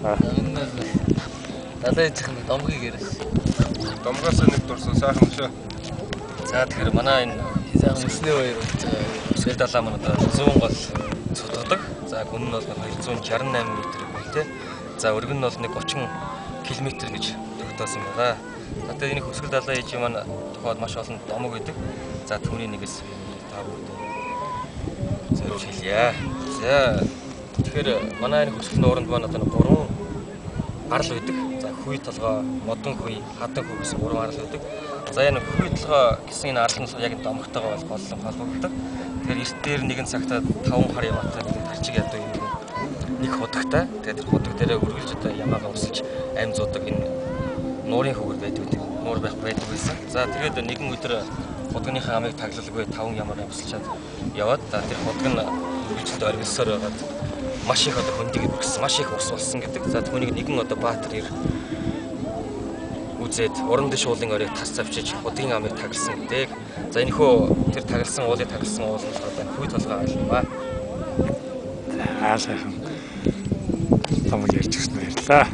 Далай чихэн домгийг яриаш. Домгоос нэг дурсан сайхан шүү. За тэгэхээр манай энэ сайхан өснөө хоёр үсгээр далаа маань одоо 100 гол цутгадаг. За гүн нь бол 268 м байна те. За өргөн нь бол нэг 30 км гэж тогтоосон байгаа. Одоо энэ өсгөл далаа ээж маань тухайд маш олон домог байдаг. За түүний нэгээс та бүгд зөв хэлье. За тэгэхээр манай энэ өсгөл нууранд маань одоо 3 арал байдаг. За хүй толгой, модон хүй, хадан хүй гэсэн 3 арал байдаг. За энэ хүй толгой гэсэн энэ арал нь яг домогтойгоо бол голлон холбогддог. Тэгэхээр эрт дээр нэгэн цагтаа 5 хар ямаатай тарчиг ядуу юм нэг худагтай. Тэгээд тэр худаг дээрээ үргэлж одоо ямаагаа өсөлж амь зуудаг энэ нуурын хөвгөр байдаг. Нуур байх байдаг байсан. За тэгээд нэгэн өдөр худагныхаа амыг таглалгүй 5 ямаагаа өсөлчаад яваад тэр худаг нь үргэлжлээд оргилсоор байгаад маш их одоо хөндийг өгсөн, маш их ус болсон гэдэг. За түүнийг нэгэн одоо баатар ир үзээд уран дэш уулын оройг тас завчиж худгийн амыг тагласан гэдэг. За энэхүү тэр тагласан уулыг тагласан уул нь одоо хүй толгой айлмаа. За сайхан. Том ярьж өгсөн баярлалаа.